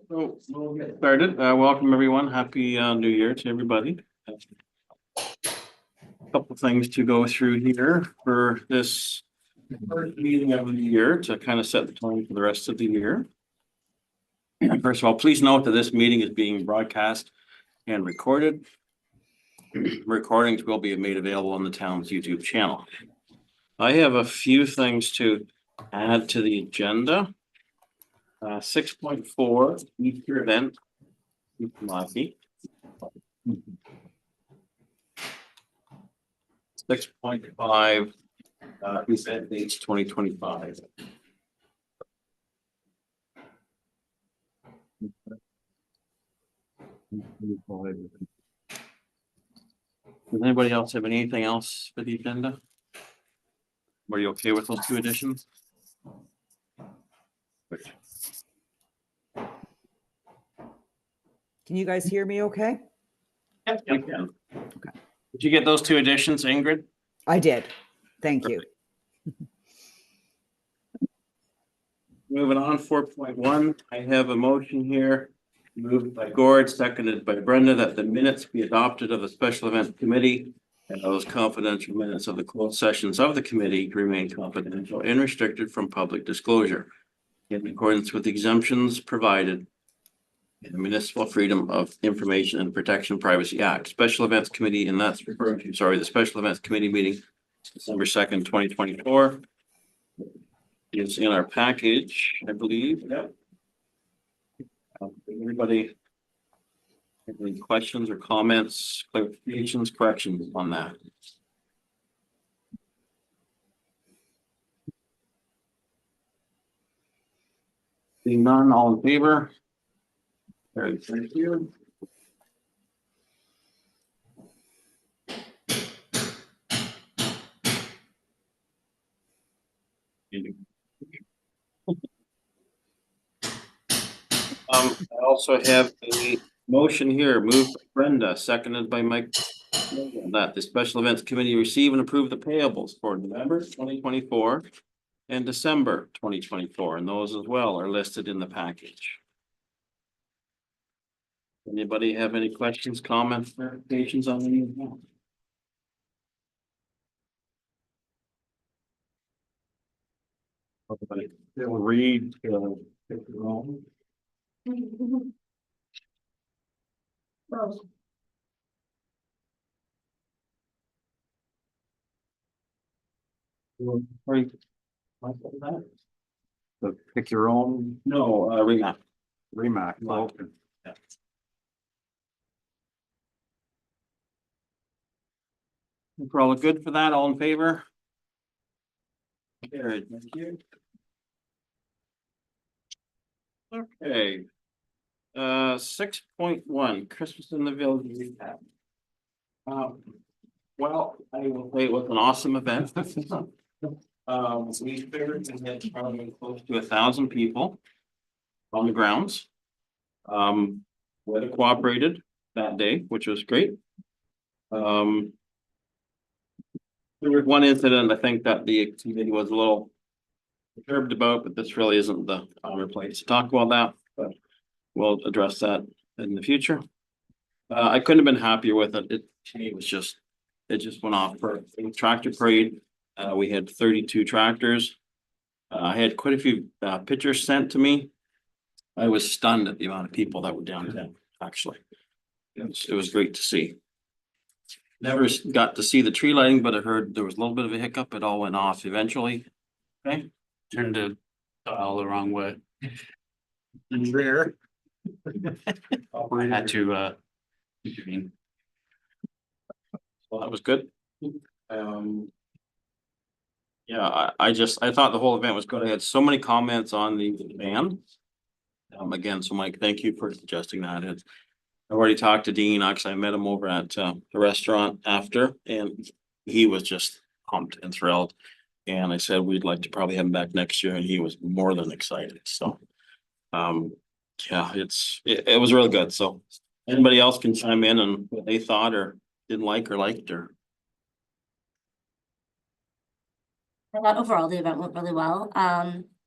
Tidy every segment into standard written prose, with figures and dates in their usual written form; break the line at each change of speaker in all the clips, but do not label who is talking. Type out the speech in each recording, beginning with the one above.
So we'll get started. Welcome everyone. Happy New Year to everybody. Couple things to go through here for this first meeting of the year to kind of set the tone for the rest of the year. First of all, please note that this meeting is being broadcast and recorded. Recordings will be made available on the town's YouTube channel. I have a few things to add to the agenda. 6.4, Easter event. 6.5, event dates 2025. Does anybody else have anything else for the agenda? Were you okay with those two additions?
Can you guys hear me okay?
Yep, you can. Okay. Did you get those two additions, Ingrid?
I did. Thank you.
Moving on, 4.1, I have a motion here, moved by Gord, seconded by Brenda, that the minutes be adopted of the special event committee and those confidential minutes of the closed sessions of the committee remain confidential and restricted from public disclosure in accordance with exemptions provided in the Municipal Freedom of Information and Protection Privacy Act. Special Events Committee, and that's referring to, sorry, the Special Events Committee meeting, December 2nd, 2024. Is in our package, I believe. Yep. Everybody have any questions or comments, clarifications, corrections on that? Being none, all in favor? Very thank you. I also have a motion here, moved by Brenda, seconded by Mike, that the Special Events Committee receive and approve the payables for November 2024 and December 2024, and those as well are listed in the package. Anybody have any questions, comments, clarifications on any of that? Okay, they'll read. So pick your own. No, Remac. Remac. Okay. Yeah. We're all good for that. All in favor? Carried. Thank you. Okay. 6.1, Christmas in the Village recap. Well, I will say it was an awesome event. We figured we had probably close to 1,000 people on the grounds. Weather cooperated that day, which was great. There was one incident I think that the committee was a little perturbed about, but this really isn't the proper place to talk about that, but we'll address that in the future. I couldn't have been happier with it. It just went off for a tractor parade. We had 32 tractors. I had quite a few pictures sent to me. I was stunned at the amount of people that were downtown, actually. It was great to see. Never got to see the tree lighting, but I heard there was a little bit of a hiccup. It all went off eventually. Okay.
Turned the dial the wrong way.
Rare.
I had to intervene.
Well, that was good. Yeah, I thought the whole event was good. I had so many comments on the band. Again, so Mike, thank you for suggesting that. I've already talked to Dean. Actually, I met him over at the restaurant after, and he was just pumped and thrilled. And I said we'd like to probably have him back next year, and he was more than excited. So, yeah, it was really good. So, anybody else can chime in on what they thought or didn't like or liked or.
I thought overall the event went really well.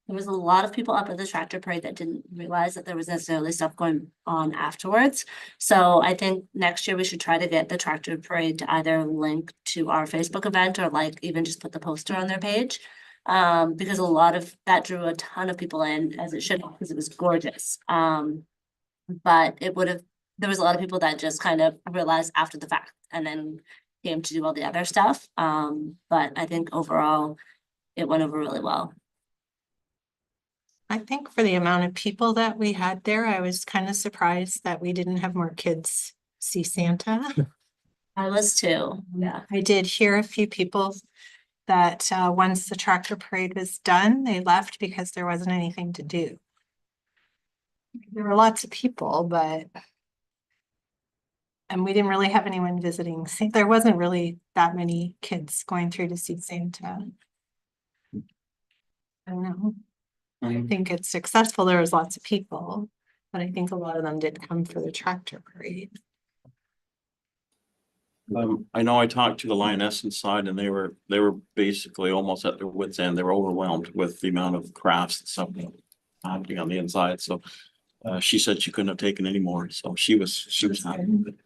there was a lot of people up at the tractor parade that didn't realize that there was necessarily stuff going on afterwards. So I think next year we should try to get the tractor parade to either link to our Facebook event or like even just put the poster on their page. Because a lot of that drew a ton of people in, as it should, because it was gorgeous. But it would have, there was a lot of people that just kind of realized after the fact and then came to do all the other stuff. But I think overall it went over really well.
I think for the amount of people that we had there, I was kind of surprised that we didn't have more kids see Santa.
I was too, yeah.
I did hear a few people that once the tractor parade was done, they left because there wasn't anything to do. There were lots of people, but and we didn't really have anyone visiting. There wasn't really that many kids going through to see Santa. I don't know. I think it's successful. There was lots of people, but I think a lot of them did come for the tractor parade.
I know I talked to the Lioness inside and they were basically almost at their wits' end. They were overwhelmed with the amount of crafts and stuff happening on the inside. So she said she couldn't have taken any more. So she was happy with it.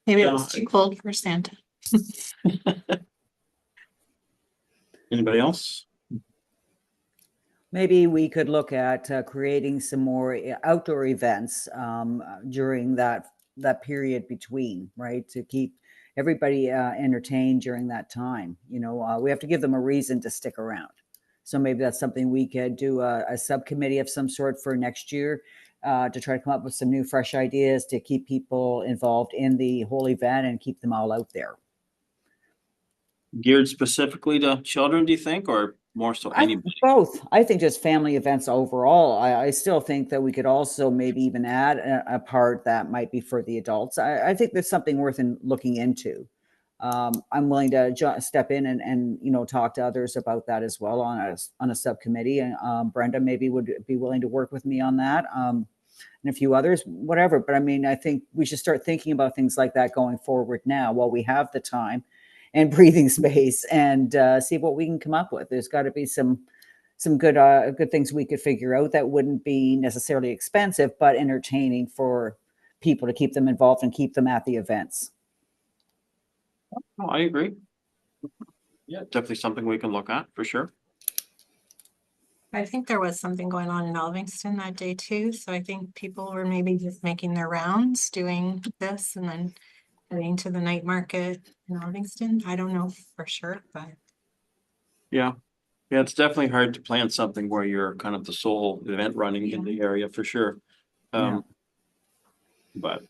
Maybe it was too cold for Santa.
Anybody else?
Maybe we could look at creating some more outdoor events during that period between, right? To keep everybody entertained during that time. You know, we have to give them a reason to stick around. So maybe that's something we could do a subcommittee of some sort for next year to try to come up with some new, fresh ideas to keep people involved in the whole event and keep them all out there.
Geared specifically to children, do you think, or more so anybody?
Both. I think just family events overall. I still think that we could also maybe even add a part that might be for the adults. I think there's something worth looking into. I'm willing to step in and you know, talk to others about that as well on a subcommittee. And Brenda maybe would be willing to work with me on that. And a few others, whatever. But I mean, I think we should start thinking about things like that going forward now while we have the time and breathing space, and see what we can come up with. There's got to be some good things we could figure out that wouldn't be necessarily expensive, but entertaining for people to keep them involved and keep them at the events.
Oh, I agree. Yeah, definitely something we can look at for sure.
I think there was something going on in Alvingston that day too. So I think people were maybe just making their rounds doing this and then heading to the night market in Alvingston. I don't know for sure, but
Yeah. Yeah, it's definitely hard to plan something where you're kind of the sole event running in the area for sure. But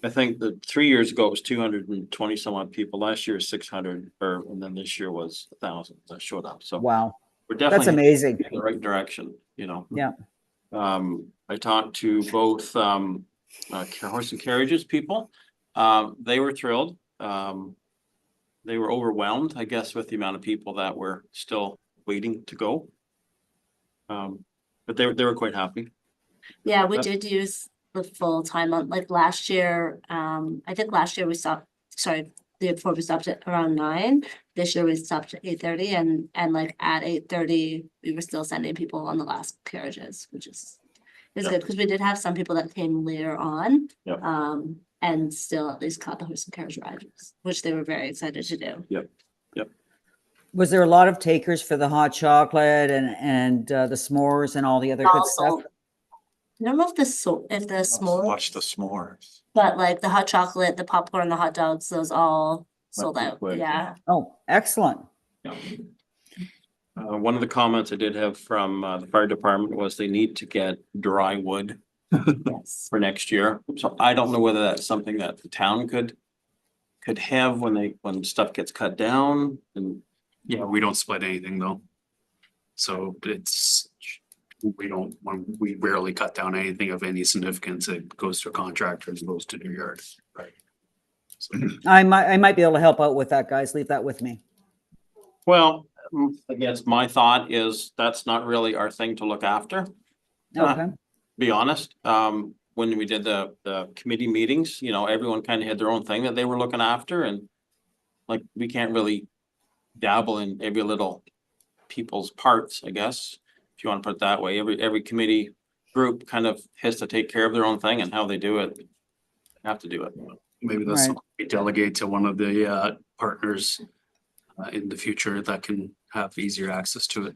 I think that 3 years ago it was 220 some odd people. Last year was 600, and then this year was 1,000 that showed up. So
Wow,
we're definitely
that's amazing.
in the right direction, you know.
Yeah.
I talked to both horse and carriages people. They were thrilled. They were overwhelmed, I guess, with the amount of people that were still waiting to go. But they were quite happy.
Yeah, we did use the full time on, like last year, I think last year we stopped, sorry, the year before we stopped at around 9. This year we stopped at 8:30 and like at 8:30, we were still sending people on the last carriages, which is good because we did have some people that came later on.
Yep.
And still at least caught the horse and carriage rides, which they were very excited to do.
Yep.
Was there a lot of takers for the hot chocolate and the s'mores and all the other good stuff?
Also, I don't know if the s'mores,
Watch the s'mores.
but like the hot chocolate, the popcorn, the hot dogs, those all sold
pretty
out.
quick,
Yeah.
Oh, excellent.
One of the comments I did have from the fire department was they need to get dry wood
Yes.
for next year. So I don't know whether that's something that the town could have when stuff gets cut down. And
Yeah, we don't split anything though. So we rarely cut down anything of any significance. It goes to a contractor as opposed to your yard. Right. So,
I might be able to help out with that, guys. Leave that with me.
well, I guess my thought is that's not really our thing to look after.
Okay.
Be honest, when we did the committee meetings, you know, everyone kind of had their own thing that they were looking after, and like we can't really dabble in every little people's parts, I guess. if you want to put it that way. Every committee group kind of has to take care of their own thing, and how they do it. They have to do it.
Maybe that's
Right.
something we delegate to one of the partners in the future that can have easier access to it.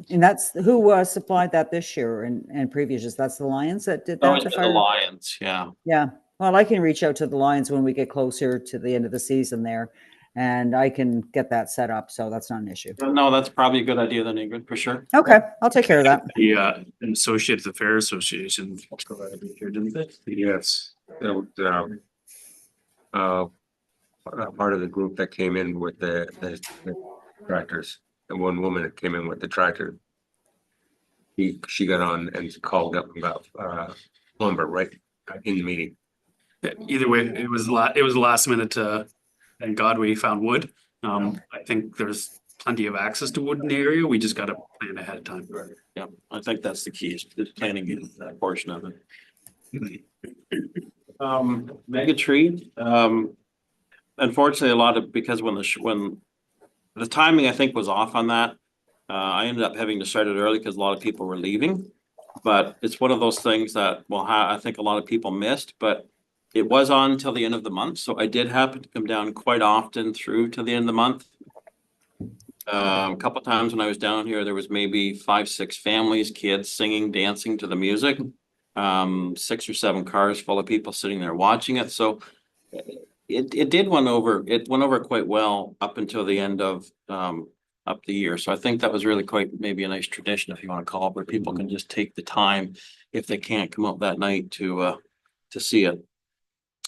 And that's who supplied that this year and previous years. That's the Lions that did that.
Always
the
been the
fire-
Lions, yeah.
Yeah. Well, I can reach out to the Lions when we get closer to the end of the season there, and I can get that set up. So that's not an issue.
No, that's probably a good idea then, Ingrid, for sure.
Okay, I'll take care of that.
The Associated Affairs Association provided here, didn't they?
Yes, that was, part of the group that came in with the tractors, the one woman that came in with the tractor. She got on and called up about lumber right in the meeting.
Either way, it was last minute, thank God we found wood. I think there's plenty of access to wood in the area. We just gotta plan ahead of time.
Yeah, I think that's the key, is planning that portion of it. Mega tree, unfortunately, because when the timing, I think, was off on that. I ended up having to start it early because a lot of people were leaving. But it's one of those things that, well, I think a lot of people missed, but it was on until the end of the month. So I did happen to come down quite often through to the end of the month. A couple of times when I was down here, there was maybe 5, 6 families, kids singing, dancing to the music. 6 or 7 cars full of people sitting there watching it. So it went over quite well up until the end of up the year. So I think that was really quite maybe a nice tradition, if you want to call it, where people can just take the time if they can't come out that night to see it.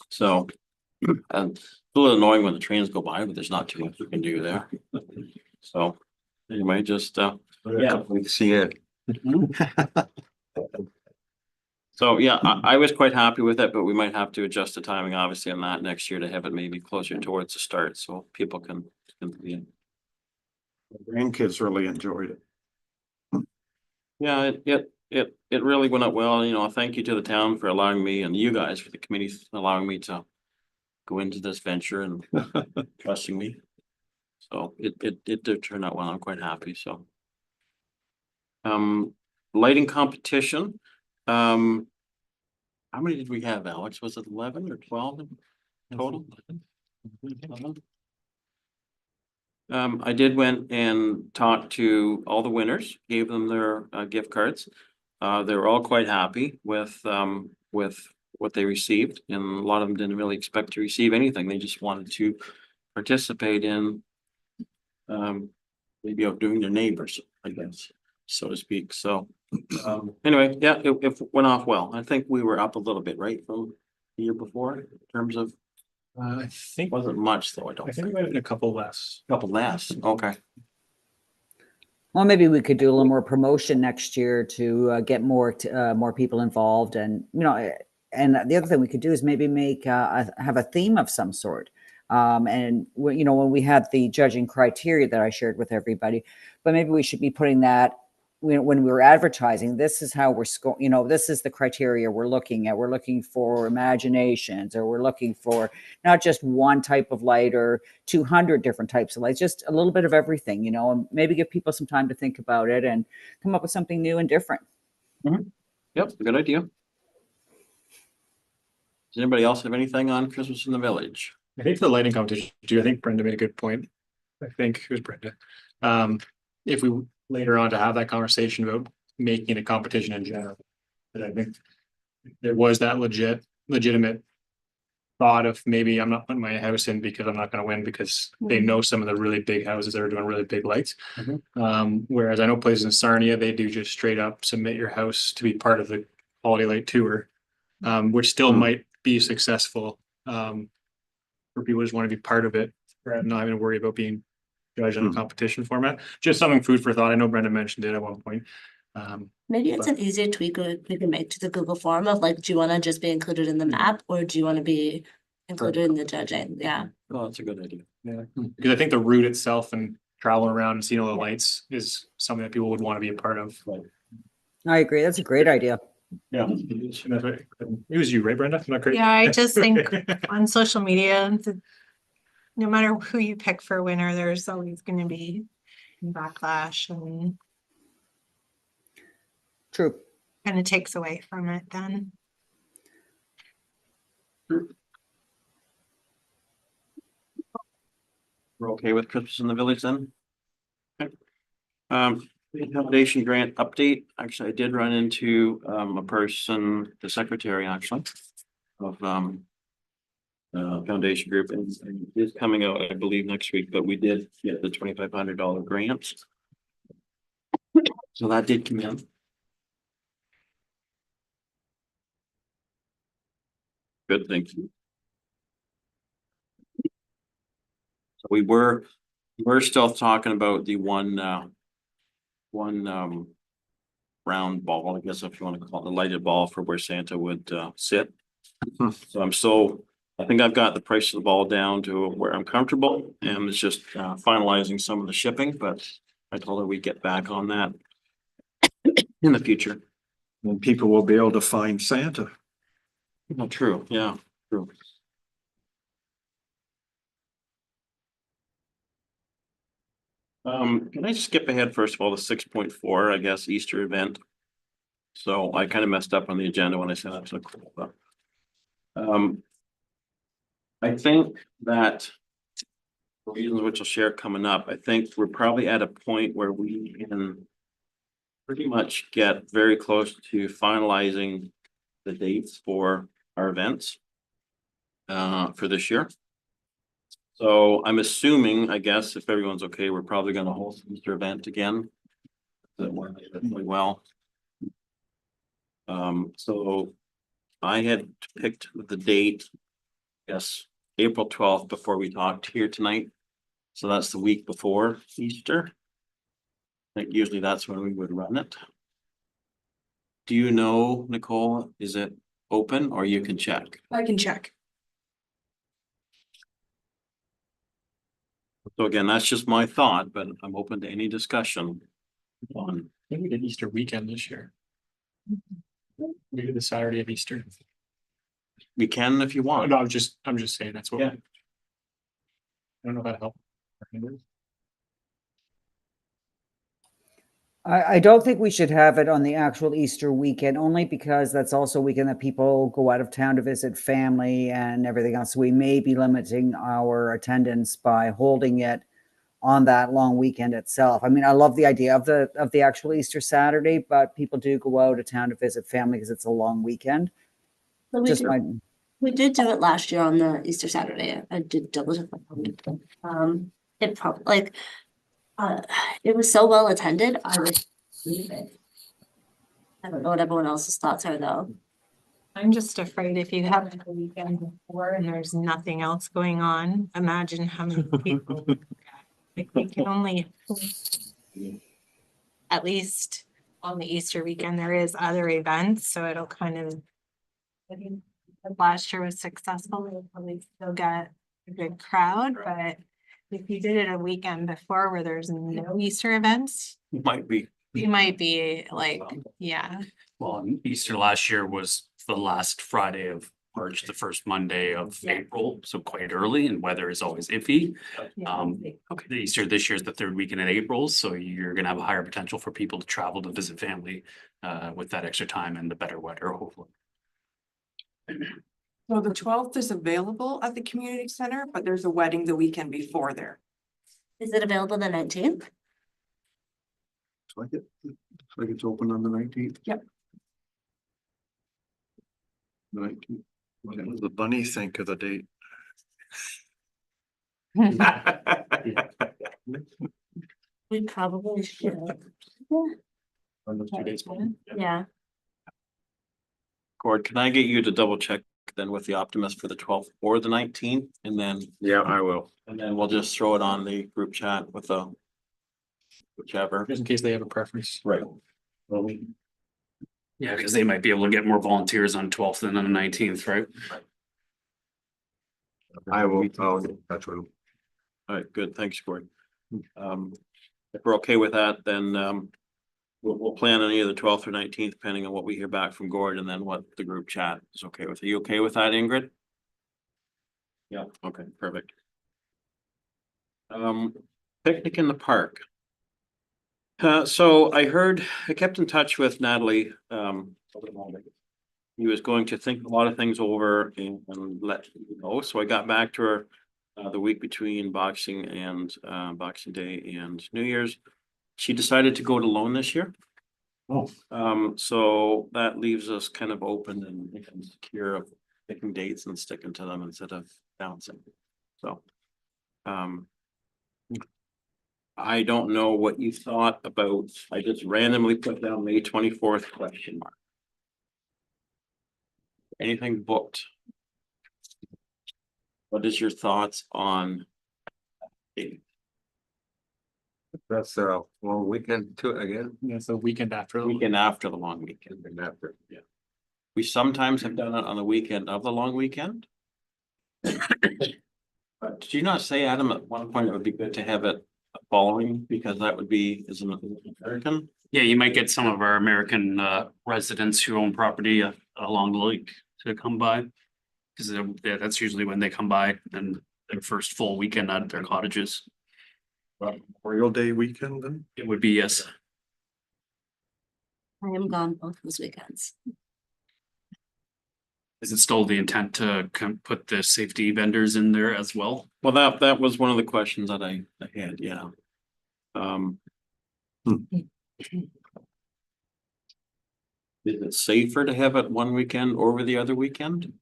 So and it's a little annoying when the trains go by, but there's not too much you can do there. So anyway, just yeah.
We see it.
So yeah, I was quite happy with it, but we might have to adjust the timing obviously on that next year to have it maybe closer towards the start so people can be in.
Grandkids really enjoyed it.
Yeah, it really went up well. You know, thank you to the town for allowing me, and you guys for the committee allowing me to go into this venture and trusting me. So it did turn out well. I'm quite happy. So lighting competition. How many did we have, Alex? Was it 11 or 12 total? 11? I did went and talked to all the winners, gave them their gift cards. They were all quite happy with what they received, and a lot of them didn't really expect to receive anything. They just wanted to participate in maybe outdoing their neighbors, I guess, so to speak. So anyway, yeah, it went off well. I think we were up a little bit, right, from the year before in terms of.
I think,
Wasn't much though, I
I
don't
think
think.
we might have been a couple less.
Couple less, okay.
Well, maybe we could do a little more promotion next year to get more people involved, and and the other thing we could do is maybe make have a theme of some sort. And when we had the judging criteria that I shared with everybody, but maybe we should be putting that when we were advertising. This is how we're scoring. This is the criteria we're looking at. We're looking for imaginations, or we're looking for not just one type of light or 200 different types of lights, just a little bit of everything. And maybe give people some time to think about it and come up with something new and different.
Yep, good idea. Does anybody else have anything on Christmas in the Village?
I think for the lighting competition too, I think Brenda made a good point. I think it was Brenda. If we later on to have that conversation about making it a competition in general, but I think there was that legitimate thought of maybe I'm not putting my house in because I'm not going to win, because they know some of the really big houses that are doing really big lights. Whereas I know places in Sarnia, they do just straight up submit your house to be part of the holiday light tour, which still might be successful for people who just want to be part of it, rather than not having to worry about being judged in a competition format. Just something food for thought. I know Brenda mentioned it at one point.
Maybe it's an easier tweak we can make to the Google form of like, do you want to just be included in the map, or do you want to be included in the judging? Yeah.
Oh, that's a good idea.
Yeah, because I think the route itself and traveling around and seeing all the lights is something that people would want to be a part of.
I agree. That's a great idea.
Yeah, and that's what, it was you, right, Brenda? Am I correct?
Yeah, I just think on social media, no matter who you pick for winner, there's always going to be backlash and
True.
kind of takes away from it then.
We're okay with Christmas in the Village then? Okay. The foundation grant update, actually, I did run into a person, the secretary actually. Of foundation group and is coming out, I believe, next week, but we did get the $2,500 grant. So that did come in. Good, thank you. So we're still talking about the one round ball, I guess, if you want to call it the lighted ball for where Santa would sit. So I think I've got the price of the ball down to where I'm comfortable, and it's just finalizing some of the shipping, but I told her we'd get back on that in the future.
And people will be able to find Santa.
Oh, true, yeah, true. Can I skip ahead first of all, the 6.4, I guess, Easter event? So I kind of messed up on the agenda when I said that, so cool, but. I think that. For reasons which I'll share coming up, I think we're probably at a point where we can. Pretty much get very close to finalizing the dates for our events. For this year. So I'm assuming, I guess, if everyone's okay, we're probably gonna host an Easter event again. That went really well. So I had picked the date. Yes, April 12th before we talked here tonight. So that's the week before Easter. I think usually that's when we would run it. Do you know, Nicole, is it open or you can check?
I can check.
So again, that's just my thought, but I'm open to any discussion on.
I think we did Easter weekend this year. We did the Saturday of Easter.
We can if you
Oh,
want.
no, I'm just saying that's what.
Yeah.
I don't know if that helped.
I don't think we should have it on the actual Easter weekend, only because that's also a weekend that people go out of town to visit family and everything else. We may be limiting our attendance by holding it on that long weekend itself. I mean, I love the idea of the actual Easter Saturday, but people do go out of town to visit family because it's a long weekend.
So we did do it last year on the Easter Saturday. I did double check. It probably like. It was so well attended, I would leave it. I don't know what everyone else's thoughts are though.
I'm just afraid if you have it the weekend before and there's nothing else going on, imagine how many people. Like we can only. At least on the Easter weekend, there is other events, so it'll kind of. I think last year was successful, we'll probably still get a good crowd, but. If you did it a weekend before where there's no Easter events,
Might be.
you might be like, yeah.
Well, Easter last year was the last Friday of March, the first Monday of
Yeah.
April, so quite early, and weather is always iffy. Okay, the Easter this year is the third weekend in April, so you're gonna have a higher potential for people to travel to visit family with that extra time and the better weather, hopefully.
So the 12th is available at the community center, but there's a wedding the weekend before there.
Is it available the 19th?
Looks like it's open on the 19th.
Yep.
19th. What does the bunny think of the date?
We probably should.
On those 2 days.
Yeah,
Gord, can I get you to double check then with the Optimist for the 12th or the 19th? And then
I will.
we'll just throw it on the group chat with the. Whichever.
Just in case they have a preference.
Right.
Yeah, because they might be able to get more volunteers on 12th than on the 19th, right?
I will, that's what.
All right, good. Thanks, Gord. If we're okay with that, then we'll plan on either 12th or 19th, depending on what we hear back from Gord and then what the group chat is okay with. Are you okay with that, Ingrid? Yeah, okay, perfect. Picnic in the park. So I kept in touch with Natalie, he was going to think a lot of things over and let you know, so I got back to her the week between Boxing Day and New Year's. She decided to go it alone this year.
Oh.
So that leaves us kind of open and secure of picking dates and sticking to them instead of bouncing. So, I don't know what you thought about, I just randomly put down May 24th question mark. Anything booked? What is your thoughts on it?
That's a long weekend too, again.
That's the weekend after. the-
Weekend after the long weekend?
And after.
Yeah. We sometimes have done it on the weekend of the long weekend. But did you not say, Adam, at one point it would be good to have it following, because that would be, isn't it American?
Yeah, you might get some of our American residents who own property along the lake to come by. Cause yeah, that's usually when they come by and their first full weekend at their cottages.
Memorial Day weekend then?
It would be, yes.
I am gone both those weekends.
Is it still the intent to put the safety vendors in there as well?
Well, that was one of the questions that I had, yeah. Is it safer to have it one weekend over the other weekend?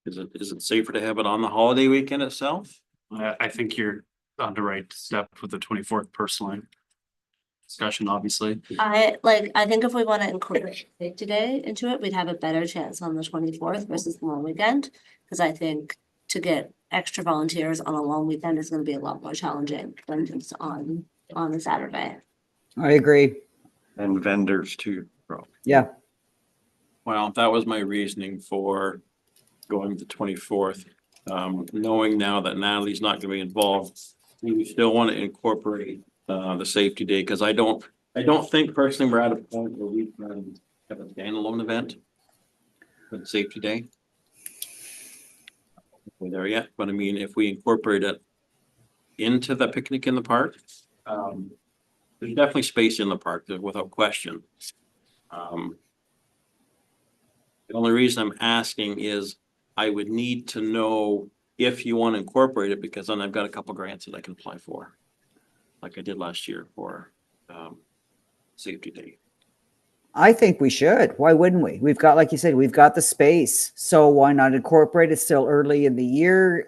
Is it safer to have it on the holiday weekend itself?
I think you're on the right step with the 24th personally. Discussion, obviously.
I think if we want to incorporate safety day into it, we'd have a better chance on the 24th versus the long weekend. Cause I think to get extra volunteers on a long weekend is gonna be a lot more challenging than just on a Saturday.
I agree.
And vendors too, bro.
Yeah.
Well, that was my reasoning for going to 24th. Knowing now that Natalie's not gonna be involved, we still want to incorporate the safety day, because I don't think personally we're at a point where we can have a standalone event for the safety day. We're there yet, but I mean, if we incorporate it into the picnic in the park, there's definitely space in the park without question. The only reason I'm asking is I would need to know if you want to incorporate it, because then I've got a couple grants that I can apply for. Like I did last year for safety day.
I think we should. Why wouldn't we? We've got, like you said, we've got the space. So why not incorporate it still early in the year?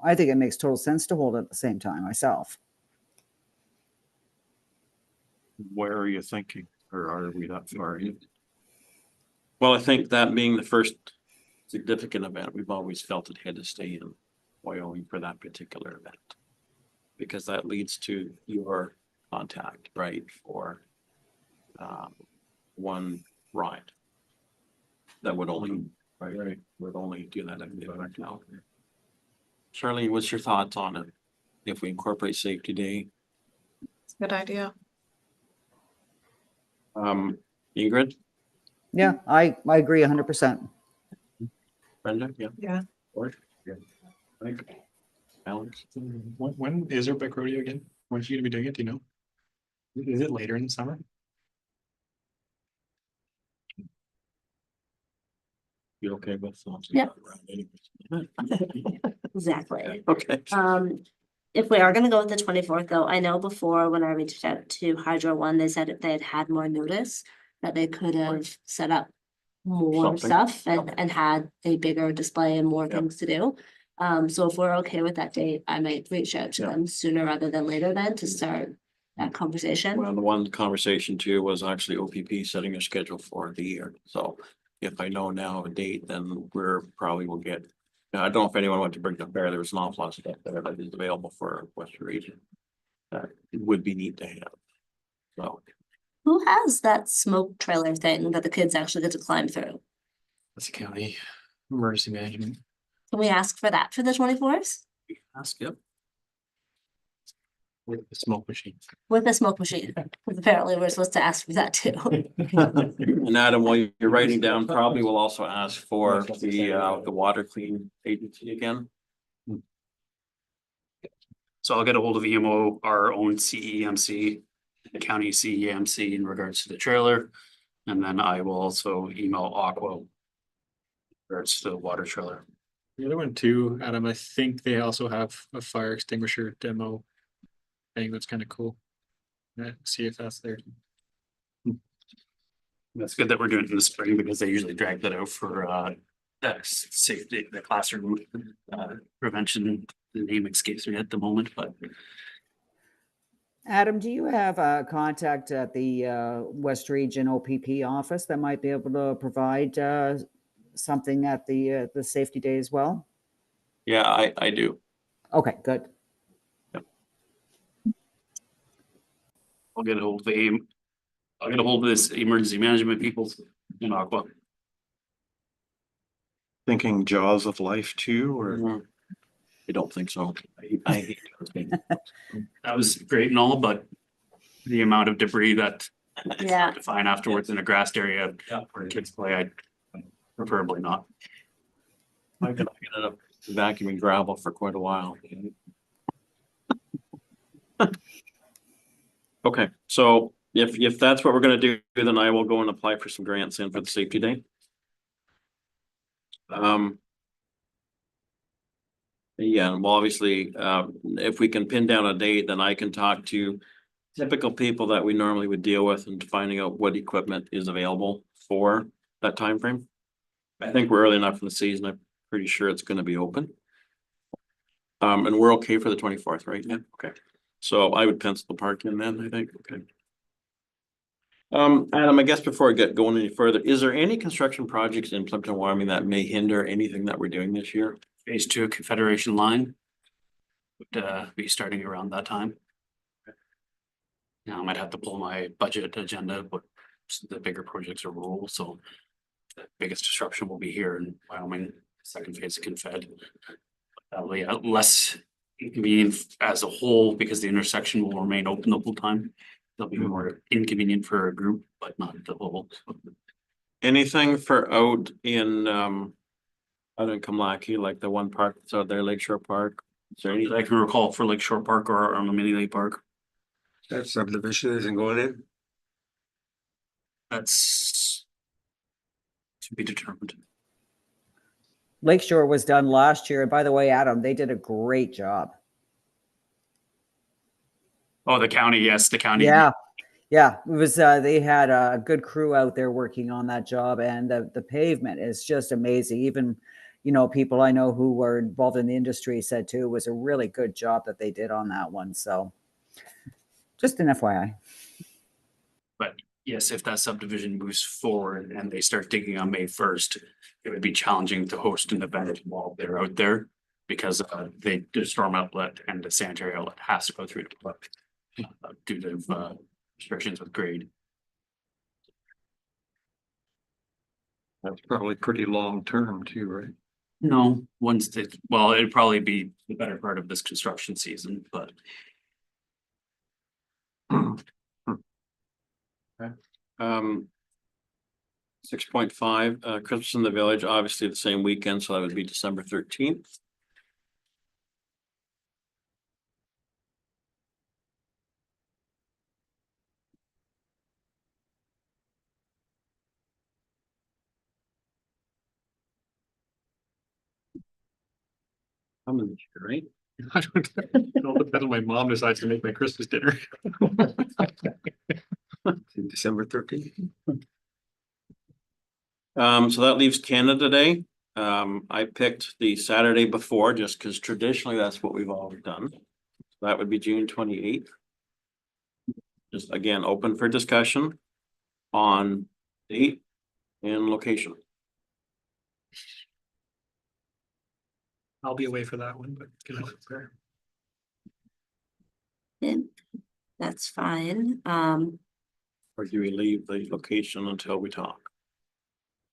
I think it makes total sense to hold it at the same time myself.
Where are you thinking? Or are we that far in?
Well, I think that being the first significant event, we've always felt it had to stay in Wyoming for that particular event. Because that leads to your contact, right, for one ride. That would only, right, would only do that right now. Charlene, what's your thoughts on it? If we incorporate safety day?
Good idea.
Ingrid,
Yeah, I agree 100%.
Brenda, yeah?
Yeah.
Or, yeah. Mike? Alex?
When is there bike rodeo again? When's she gonna be doing it? Do you know? Is it later in the summer?
You okay with?
Yeah. Exactly.
Okay.
If we are gonna go with the 24th though, I know before when I reached out to Hydro One, they said if they had more notice, that they could have set up more
Something.
stuff and had a bigger display and more
Yep.
things to do. So if we're okay with that date, I might reach out to
Yeah.
them sooner rather than later then to start that conversation.
Well, the one conversation too was actually OPP setting a schedule for the year. So if I know now a date, then we're probably will get. Now, I don't know if anyone went to bring the fair. There was an awful lot of stuff there that is available for Western region. That would be neat to have. So
Who has that smoke trailer thing that the kids actually get to climb through?
That's the county emergency management.
Can we ask for that for the 24th?
ask, yep.
With the smoke machine.
With a smoke machine, because apparently we're supposed to ask for that too.
And Adam, while you're writing down, probably will also ask for the water clean agency again.
So I'll get a hold of EMO, our own CEMC, the county CEMC in regards to the trailer. And then I will also email Aqua. in regards to the water trailer.
The other one too, Adam, I think they also have a fire extinguisher demo thing that's kind of cool. See if that's there.
That's good that we're doing it in the spring because they usually drag that out for that safety, the classroom prevention. The name escapes me at the moment, but
Adam, do you have a contact at the West Region OPP office that might be able to provide something at the safety day as well?
Yeah, I do.
Okay, good.
I'll get a hold of AIM. I'll get a hold of this emergency management people in Aqua.
Thinking jaws of life too, or
I don't think so. I hate it.
That was great and all, but the amount of debris that
Yeah.
to find afterwards in a grassed area where kids play, I preferably not.
I ended up vacuuming gravel for quite a while. Okay, so if that's what we're gonna do, then I will go and apply for some grants in for the safety day. Yeah, well, obviously, if we can pin down a date, then I can talk to typical people that we normally would deal with and finding out what equipment is available for that time frame. I think we're early enough in the season. I'm pretty sure it's gonna be open. And we're okay for the 24th, right? Yeah, okay. So I would pencil the park in then, I think, okay. Adam, I guess before I get going any further, is there any construction projects in Plympton-Wyoming that may hinder anything that we're doing this year?
Phase 2 Confederation line would be starting around that time. Now I might have to pull my budget agenda, but the bigger projects are rural, so the biggest disruption will be here in Wyoming, second phase of Confed. That'll be less inconvenient as a whole because the intersection will remain open the whole time. They'll be more inconvenient for a group, but not the whole.
Anything for out in, other than Kamlaki, like the one park that's out there, Lakeshore Park? Is there anything?
I can recall for Lakeshore Park or on the Mini Lake Park.
That subdivision isn't going in.
That's to be determined.
Lakeshore was done last year. And by the way, Adam, they did a great job.
Oh, the county, yes, the county.
Yeah. Yeah. It was, they had a good crew out there working on that job, and the pavement is just amazing. Even, people I know who were involved in the industry said too, it was a really good job that they did on that one. So just an FYI.
But yes, if that subdivision moves forward and they start digging on May 1st, it would be challenging to host an event while they're out there because they do storm outlet and the sanitary outlet has to go through the park due to restrictions with grade.
that's probably pretty long term too, right?
No, once well, it'd probably be the better part of this construction season, but
6.5, Christmas in the Village, obviously the same weekend, so that would be December 13th. I'm in this year, right?
I don't it all depends on my mom decides to make my Christmas dinner.
December 13th.
So that leaves Canada Day. I picked the Saturday before just because traditionally that's what we've always done. That would be June 28th. Just again, open for discussion on date and location.
I'll be away for that one, but fair.
That's fine.
Or do we leave the location until we talk?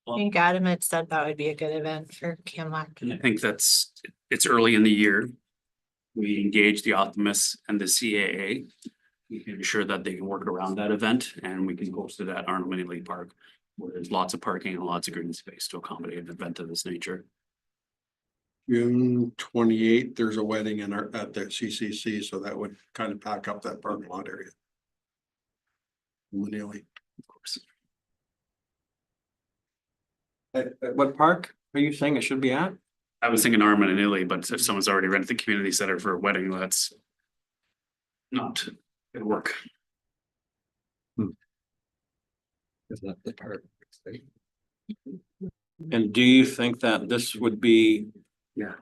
I think Adam had said that would be a good event for
and I
Kamlaki.
think it's early in the year. We engage the optimists and the CAA. We can ensure that they can work around that event and we can host it at Arnold Mini Lake Park, where there's lots of parking and lots of green space to accommodate an event of this nature.
June 28th, there's a wedding at the CCC, so that would kind of pack up that parking lot area. Nearly.
Of course.
At what park are you saying it should be at?
I was thinking Armin and Illy, but if someone's already rented the community center for a wedding, that's not gonna work.
Is that the part?
And do you think that this would be?
Yeah.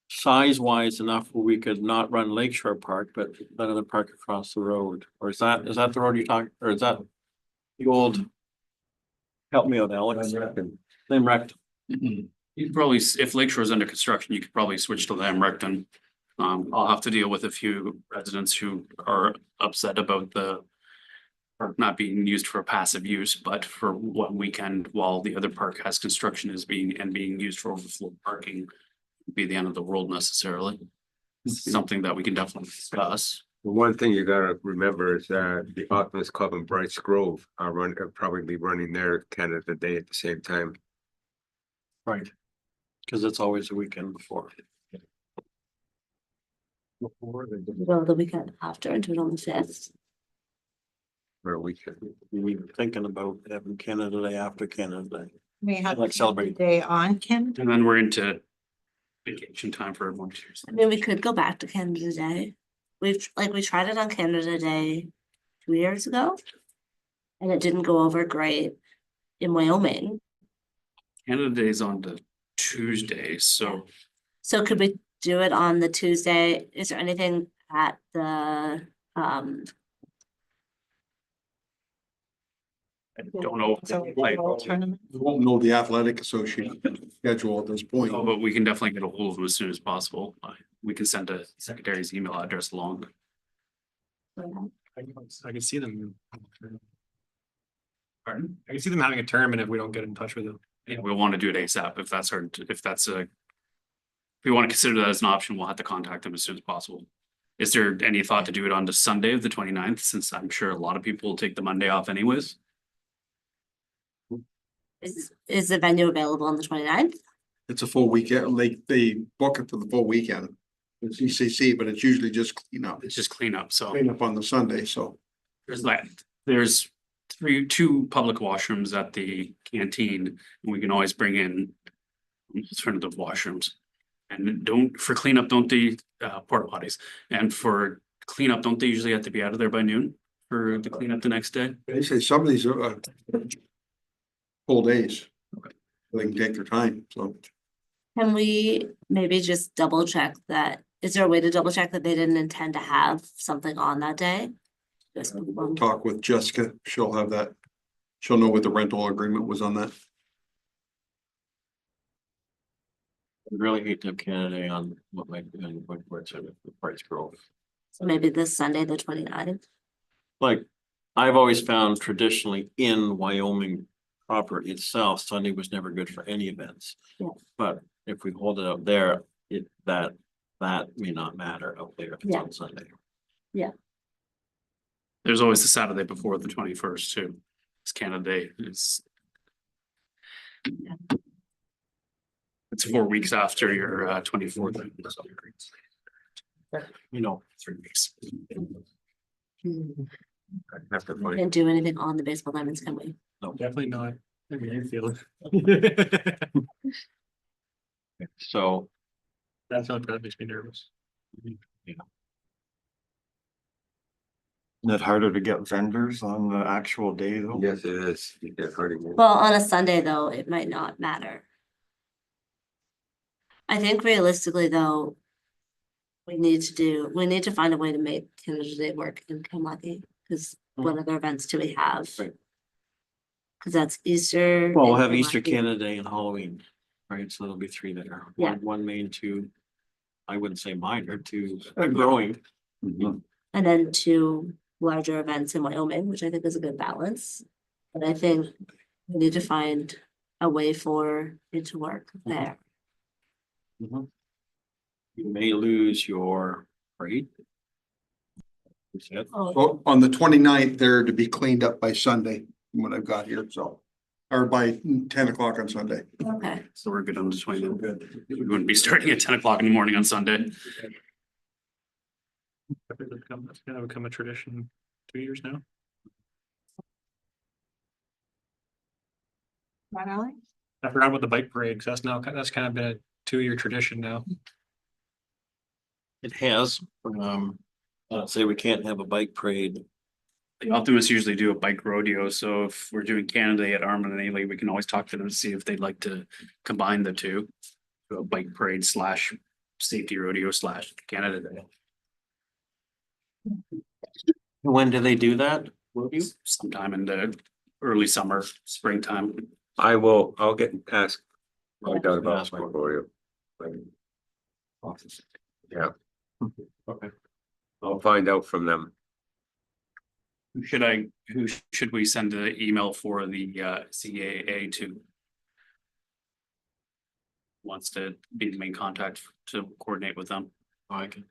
Size wise enough where we could not run Lakeshore Park, but that other park across the road? Or is that the road you're talking, or is that the old? Help me out, Alex. Same rectum.
You'd probably, if Lakeshore's under construction, you could probably switch to Lamb Recton. I'll have to deal with a few residents who are upset about the park not being used for passive use, but for one weekend while the other park has construction is being used for overflow parking. Be the end of the world necessarily. Something that we can definitely discuss.
The one thing you gotta remember is that the Optimist Club in Brights Grove are probably be running their Canada Day at the same time.
Right. Cause it's always a weekend before.
Well, the weekend after and do it on the 5th.
For a weekend.
We were thinking about having Canada Day after Canada Day.
We have
Like celebrate.
the day on Canada.
And then we're into vacation time for everyone.
I mean, we could go back to Canada Day. We tried it on Canada Day 2 years ago. And it didn't go over great in Wyoming.
Canada Day is on the Tuesday, so
So could we do it on the Tuesday? Is there anything at the,
I don't know.
So
Like,
fall tournament.
We won't know the athletic association schedule at this point.
no, but we can definitely get a hold of them as soon as possible. We can send a secretary's email address along.
I can see them. Pardon? I can see them having a tournament if we don't get in touch with them.
Yeah, we'll want to do it ASAP if that's our, if that's a. If we want to consider that as an option, we'll have to contact them as soon as possible. Is there any thought to do it on the Sunday of the 29th, since I'm sure a lot of people will take the Monday off anyways?
is the venue available on the 29th?
It's a full weekend. They book it for the full weekend. It's ECC, but it's usually just cleanup.
It's just cleanup, so
Cleanup on the Sunday, so.
there's two public washrooms at the canteen, and we can always bring in alternative washrooms. And for cleanup, don't they, porta potties, and for cleanup, don't they usually have to be out of there by noon for the cleanup the next day?
They say some of these are full days.
Okay.
They can take their time, so.
Can we maybe just double check that? Is there a way to double check that they didn't intend to have something on that day? Just
Talk with Jessica. She'll have that. She'll know what the rental agreement was on that.
I'd really hate to have Canada Day on where it's at the Brights Grove.
So maybe this Sunday, the 29th.
Like, I've always found traditionally in Wyoming proper itself, Sunday was never good for any events.
Yeah.
But if we hold it out there, that may not matter out there if it's
Yeah.
on Sunday.
There's always the Saturday before the 21st too. It's Canada Day. It's 4 weeks after your 24th.
You know,
3 weeks.
After
We
fight.
can't do anything on the baseball diamonds, can we?
Definitely not. I mean, I feel
so
that makes me nervous.
Is it harder to get vendors on the actual day though?
Yes, it is. You get hurting.
Well, on a Sunday though, it might not matter. I think realistically though, we need to find a way to make Canada Day work in Kamlaki, because what other events do we have?
Right.
Cause that's Easter.
well, we'll
and
have Easter,
Kamlaki.
Canada Day and Halloween, right? So there'll be 3 there.
Yeah.
One main, 2, I wouldn't say minor, 2 growing.
Mhm.
And then 2 larger events in Wyoming, which I think is a good balance. But I think we need to find a way for it to work there.
Mhm. You may lose your parade. You said.
Oh,
So on the 29th, they're to be cleaned up by Sunday, from what I've got here, so. or by 10 o'clock on Sunday.
Okay,
So we're good on the 20th. Good. We wouldn't be starting at 10 o'clock in the morning on Sunday.
That's kind of become a tradition 2 years now.
Right, Ally?
I forgot about the bike parade, because that's kind of been a 2 year tradition now.
It has, I'd say we can't have a bike parade.
The Optimists usually do a bike rodeo, so if we're doing Canada Day at Armand and Ailey, we can always talk to them to see if they'd like to combine the two. Do a bike parade slash safety rodeo slash Canada Day.
When do they do that?
Sometime in the early summer, springtime.
I'll get asked. I doubt about
Ask
my
for it.
for you. Yeah,
Okay.
I'll find out from them.
Who should we send an email for the CAA to? Wants to be the main contact to coordinate with them.
I can.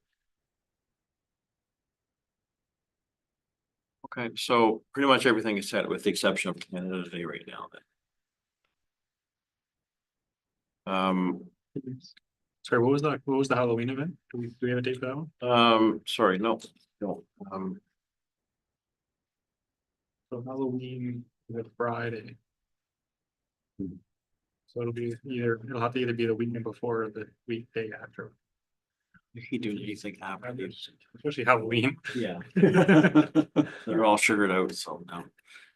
Okay, so pretty much everything is set with the exception of Canada Day right now then.
Sorry, what was the Halloween event? Do we have a date for that one?
Sorry, no,
So Halloween is Friday. So it'll have to either be the weekend before or the weekday after,
he do anything after this.
especially Halloween.
Yeah. They're all sugared out, so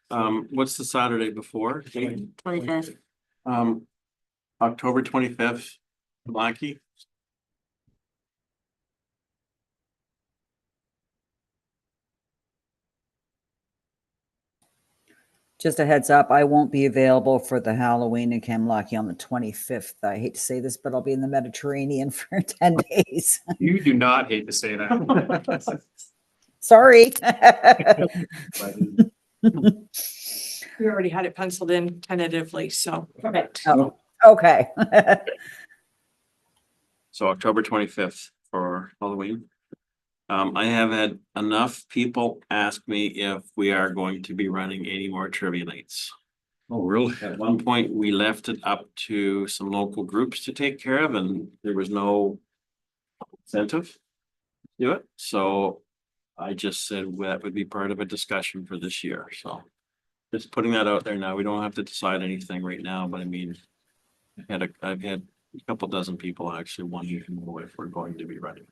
no. What's the Saturday before?
25th.
October 25th, Blackie.
Just a heads up, I won't be available for the Halloween in Kamlaki on the 25th. I hate to say this, but I'll be in the Mediterranean for 10 days.
You do not hate to say that.
Sorry.
We already had it penciled in tentatively, so.
Perfect.
Oh, okay.
So October 25th for Halloween. I have had enough people ask me if we are going to be running any more trivia nights.
Oh, really?
At one point, we left it up to some local groups to take care of, and there was no incentive to do it. So I just said that would be part of a discussion for this year. So just putting that out there now. We don't have to decide anything right now, but I mean, I've had a couple dozen people actually wanting to know if we're going to be running.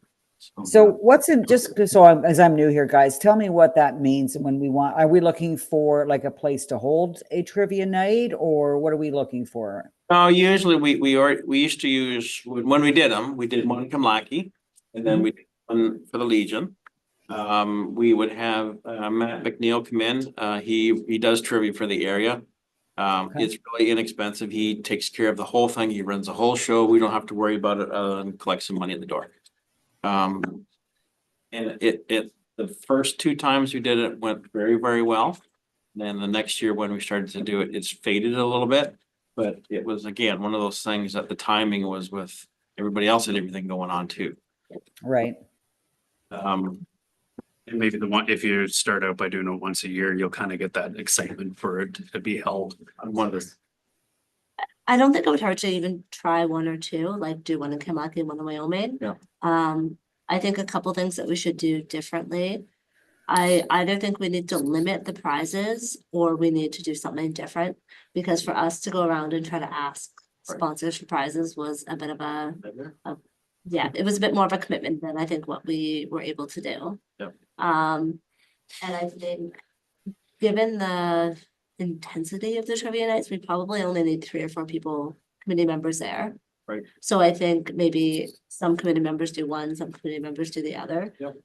So what's in, as I'm new here, guys, tell me what that means when are we looking for like a place to hold a trivia night, or what are we looking for?
Usually we used to use, when we did them, we did one in Kamlaki, and then we did one for the Legion. We would have Matt McNeil come in. He does trivia for the area. It's really inexpensive. He takes care of the whole thing. He runs the whole show. We don't have to worry about it other than collect some money at the door. And the first 2 times we did it went very, very well. Then the next year when we started to do it, it's faded a little bit, but it was again, one of those things that the timing was with everybody else and everything going on too.
Right.
And maybe if you start out by doing it once a year, you'll kind of get that excitement for it to be held. I'm wondering.
I don't think it would hurt to even try 1 or 2, like do one in Kamlaki and one in Wyoming.
Yeah.
I think a couple things that we should do differently. I either think we need to limit the prizes or we need to do something different, because for us to go around and try to ask
Right.
sponsors for prizes was a bit of it was a bit more of a commitment than I think what we were able to do.
Yep.
And I think given the intensity of the trivia nights, we probably only need 3 or 4 committee members there.
Right.
So I think maybe some committee members do one, some committee members do the other.
Yep.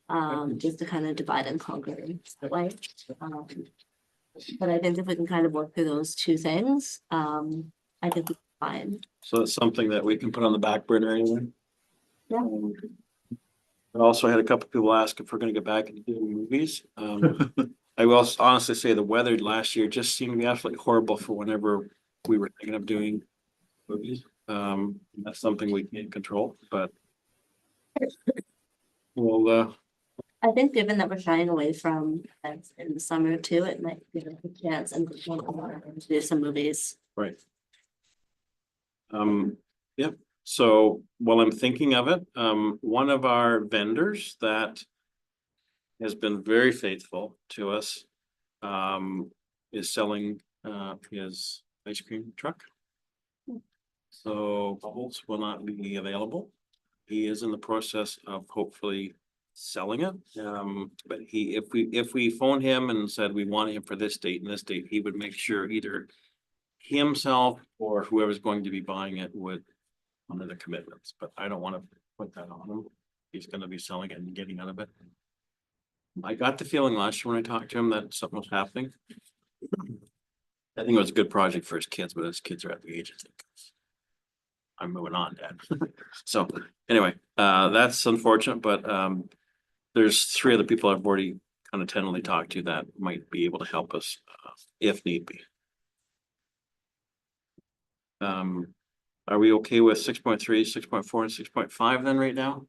Just to kind of divide and conquer that way. But I think if we can kind of work through those 2 things, I think we're fine.
So it's something that we can put on the back burner anyway.
Yeah.
I also had a couple people ask if we're gonna get back into doing movies. I will honestly say the weather last year just seemed to be absolutely horrible for whenever we were thinking of doing movies. That's something we can't control, but we'll
I think given that we're shying away from events in the summer too, it might give us a chance and to do some movies.
Right. Yep, so while I'm thinking of it, one of our vendors that has been very faithful to us, is selling, his ice cream truck. So Bubbles will not be available. He is in the process of hopefully selling it. But if we phone him and said we want him for this date and this date, he would make sure either himself or whoever's going to be buying it would honor the commitments, but I don't want to put that on him. He's gonna be selling it and getting out of it. I got the feeling last year when I talked to him that something was happening. I think it was a good project for his kids, but his kids are at the age of I'm moving on, Dad. So anyway, that's unfortunate, but there's 3 other people I've already kind of tentatively talked to that might be able to help us if need be. Are we okay with 6.3, 6.4, and 6.5 then right now?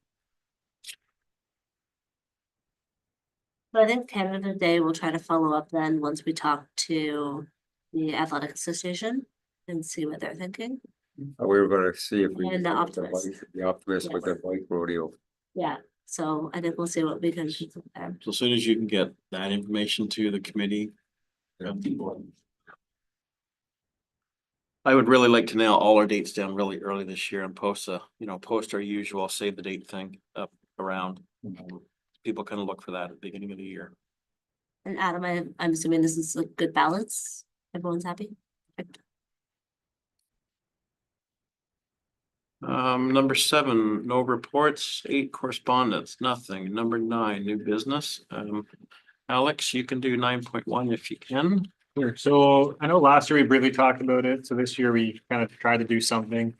But I think Canada Day will try to follow up then once we talk to the Athletic Association and see what they're thinking.
We were gonna see if we.
And the Optimist.
The Optimist with the bike rodeo.
Yeah, so I think we'll see what we can do there.
So as soon as you can get that information to the committee. I would really like to nail all our dates down really early this year and post our usual save the date thing up around. People kind of look for that at the beginning of the year.
And Adam, I'm assuming this is a good balance. Everyone's happy? Perfect.
Number 7, no reports, 8 correspondence, nothing. Number 9, new business. Alex, you can do 9.1 if you can.
Sure. So I know last year we briefly talked about it. So this year we kind of tried to do something.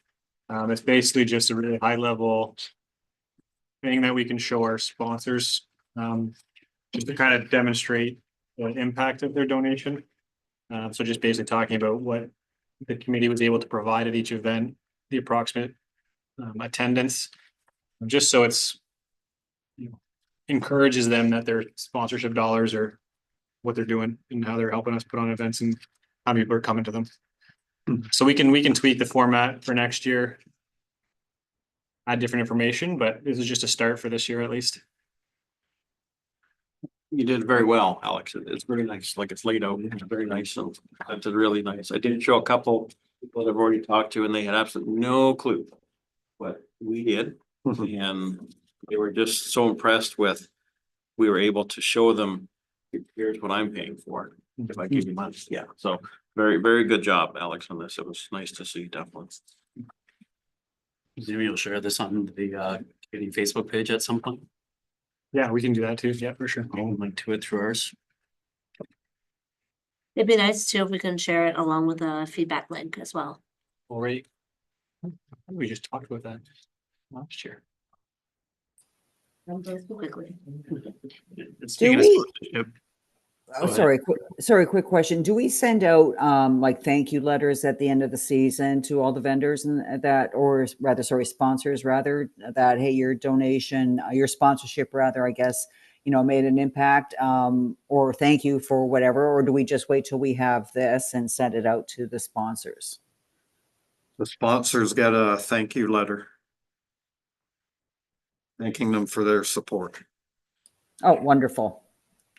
It's basically just a really high level thing that we can show our sponsors, just to kind of demonstrate the impact of their donation. So just basically talking about what the committee was able to provide at each event, the approximate attendance, just so it's, encourages them that their sponsorship dollars are what they're doing and how they're helping us put on events and how people are coming to them. So we can tweak the format for next year, add different information, but this is just a start for this year at least.
You did very well, Alex. It's really nice, like it's laid out. It's very nice. So that's really nice. I did show a couple people that I've already talked to and they had absolutely no clue what we did. And they were just so impressed with, we were able to show them, here's what I'm paying for. If I give you money. Yeah. So very, very good job, Alex, on this. It was nice to see, definitely.
Maybe you'll share this on the committee Facebook page at some point.
Yeah, we can do that too. Yeah, for sure.
I'll link to it through ours.
It'd be nice too if we can share it along with a feedback link as well.
Already. We just talked about that last year.
Quickly.
Speaking of
we-
sponsorship,
Oh,
Go ahead.
sorry, quick question. Do we send out like thank you letters at the end of the season to all the vendors and that, or rather, sorry, sponsors rather, that, hey, your donation, your sponsorship rather, I guess, made an impact, or thank you for whatever, or do we just wait till we have this and send it out to the sponsors?
The sponsors get a thank you letter. Thanking them for their support.
Oh, wonderful.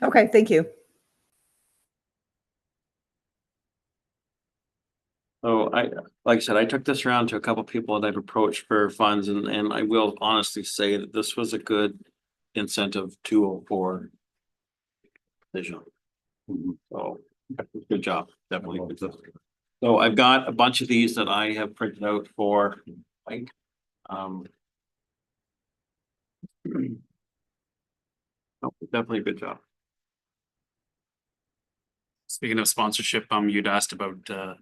Okay, thank you.
So like I said, I took this around to a couple people that I've approached for funds and I will honestly say that this was a good incentive tool for vision. So good job, definitely. Good job. So I've got a bunch of these that I have printed out for Mike. Definitely a good job.
speaking of sponsorship, you'd asked about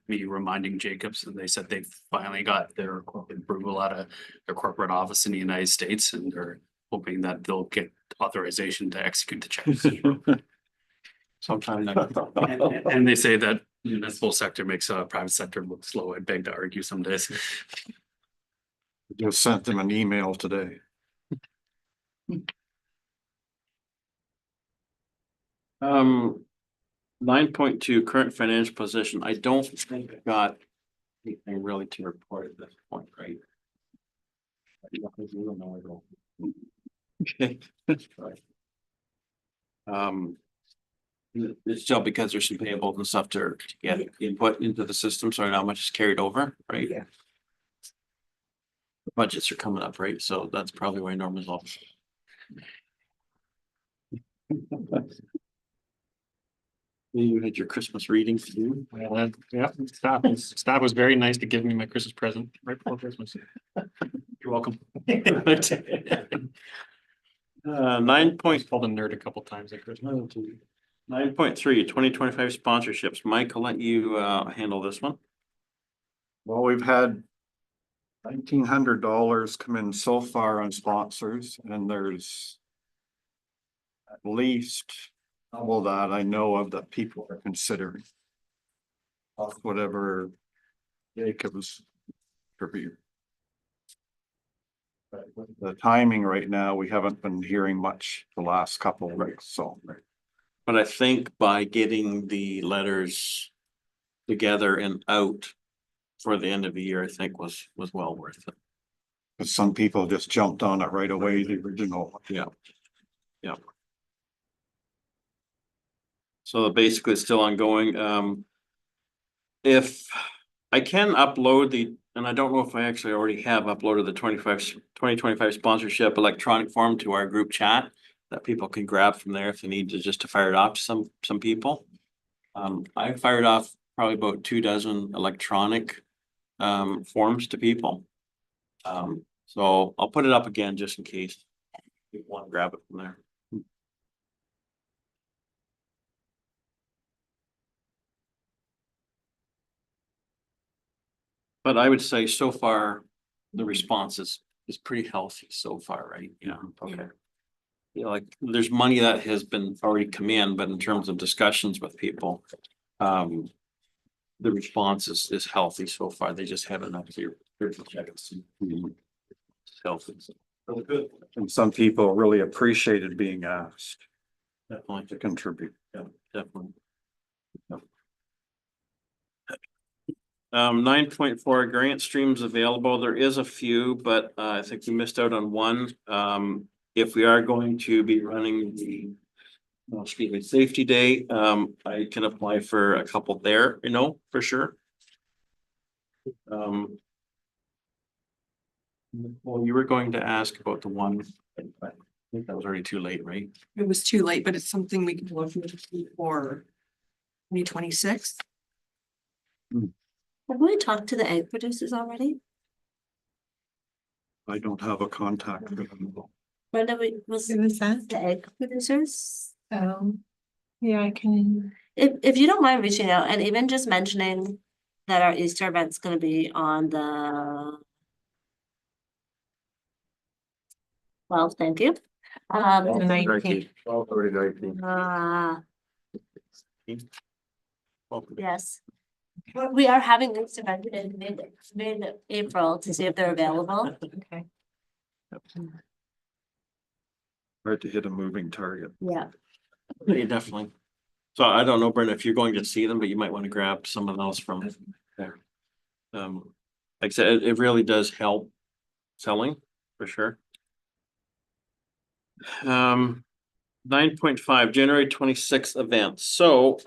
me reminding Jacobs, and they said they finally got their corporate approval out of their corporate office in the United States, and they're hoping that they'll get authorization to execute the checks.
Sometime next.
And they say that the municipal sector makes private sector look slow. I beg to argue some days.
Just sent them an email today.
9.2, current financial position. I don't think I got anything really to report at this point, right? Okay. Right. It's still because there's some payables and stuff to get input into the system, so I know how much is carried over, right?
Yeah.
Budgets are coming up, right? So that's probably why Norman's off. You had your Christmas readings to do.
Well, yeah, staff was very nice to give me my Christmas present right before Christmas. You're welcome.
9 point
Called a nerd a couple times at Christmas.
9.3, 2025 sponsorships. Mike, I'll let you handle this one.
Well, we've had $1,900 come in so far on sponsors, and there's at least double that I know of that people are considering. Of whatever Jacob's review. But with the timing right now, we haven't been hearing much the last couple of weeks, so.
But I think by getting the letters together and out for the end of the year, I think was well worth it.
Cause some people just jumped on it right away, the original.
Yeah. Yeah. So basically it's still ongoing. If I can upload and I don't know if I actually already have uploaded the 2025 sponsorship electronic form to our group chat that people can grab from there if they need to fire it off to some people. I fired off probably about 24 electronic forms to people. So I'll put it up again just in case you want to grab it from there. But I would say so far, the response is pretty healthy so far, right? Yeah, okay. You know, like there's money that has been already come in, but in terms of discussions with people, the response is healthy so far. They just haven't actually checked and see. It's healthy. So good.
And some people really appreciated being asked
Definitely.
to contribute.
Yeah, definitely. 9.4 grant streams available. There is a few, but I think we missed out on one. If we are going to be running the safety day, I can apply for a couple there, for sure. Well, you were going to ask about the one. I think that was already too late, right?
It was too late, but it's something we can look into for 2026.
Have we talked to the egg producers already?
I don't have a contact with them.
Brenda, was
Who was that?
the egg producers?
Yeah, I can.
If you don't mind reaching out and even just mentioning that our Easter event's gonna be on the. Well, thank you.
The 19th.
19th. Yes. We are having this event in mid-April to see if they're available.
Okay.
Hard to hit a moving target.
Yeah.
Yeah, definitely. So I don't know, Brenda, if you're going to see them, but you might want to grab someone else from there. Like I said, it really does help selling for sure. 9.5 January 26th event. So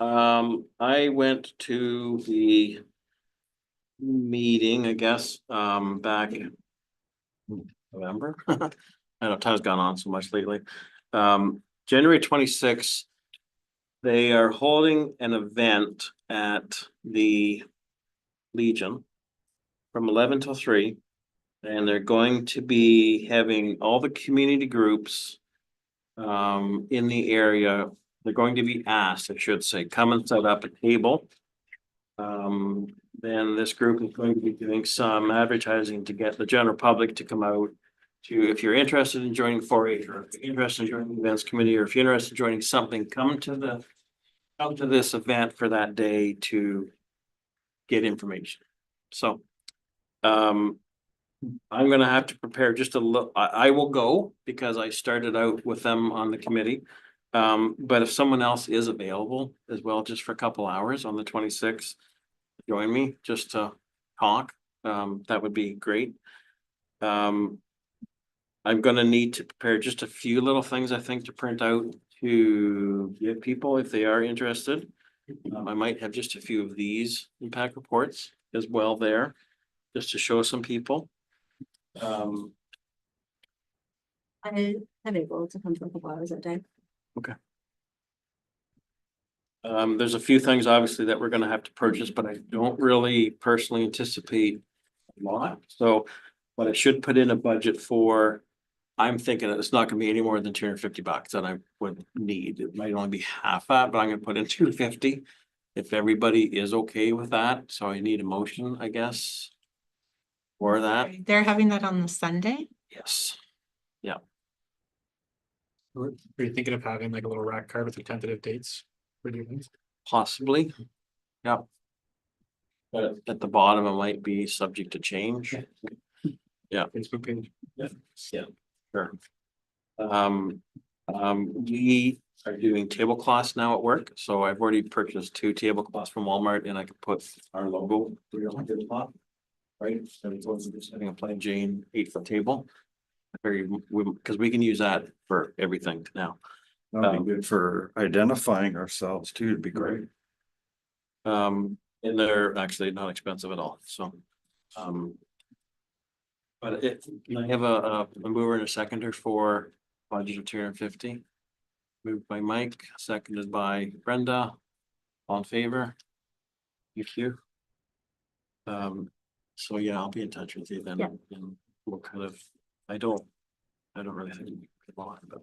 I went to the meeting, I guess, back in November. I know time's gone on so much lately. January 26th, they are holding an event at the Legion from 11 till 3. And they're going to be having all the community groups in the area. They're going to be asked, I should say, come and set up a table. Then this group is going to be doing some advertising to get the general public to come out to, if you're interested in joining 4-H, or if you're interested in joining the events committee, or if you're interested in joining something, come to this event for that day to get information. So I'm gonna have to prepare just a little. I will go because I started out with them on the committee. But if someone else is available as well, just for a couple hours on the 26th, join me just to talk. That would be great. I'm gonna need to prepare just a few little things, I think, to print out to give people if they are interested. I might have just a few of these impact reports as well there, just to show some people.
I'm able to come for a couple hours a day.
There's a few things obviously that we're gonna have to purchase, but I don't really personally anticipate a lot, so. But I should put in a budget for, I'm thinking that it's not gonna be any more than $250 that I would need. It might only be half that, but I'm gonna put in $250. If everybody is okay with that, so I need a motion, I guess. For that,
They're having that on the Sunday?
yes,
Are you thinking of having like a little rack card with the tentative dates? For the event?
possibly, yeah. But at the bottom, it might be subject to change.
Facebook page.
Yeah, sure. We are doing tablecloths now at work, so I've already purchased 2 tablecloths from Walmart and I can put our logo on the tablecloth. Right, so it's also just having a plain Jane 8-foot table. Because we can use that for everything now.
That'd be good for identifying ourselves too, it'd be great.
And they're actually not expensive at all, so. But can I have a mover and a seconder for budget of 250? Moved by Mike, seconded by Brenda. All in favor? Thank you. So yeah, I'll be in touch with you then.
Yeah.
And we'll kind of, I don't really think we could lie, but.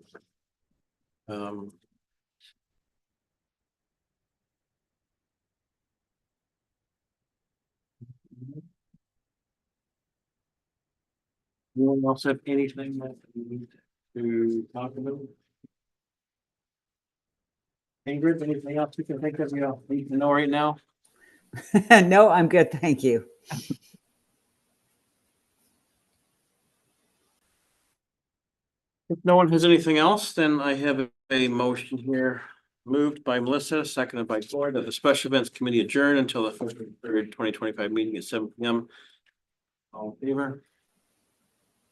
Anyone else have anything that we need to talk about? Ingrid, anything else you can think of, need to know right now?
No, I'm good. Thank you.
If no one has anything else, then I have a motion here, moved by Melissa, seconded by Floyd, that the Special Events Committee adjourn until the February 3rd, 2025 meeting at 7 p.m. All in favor?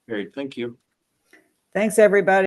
Great, thank you.
Thanks, everybody.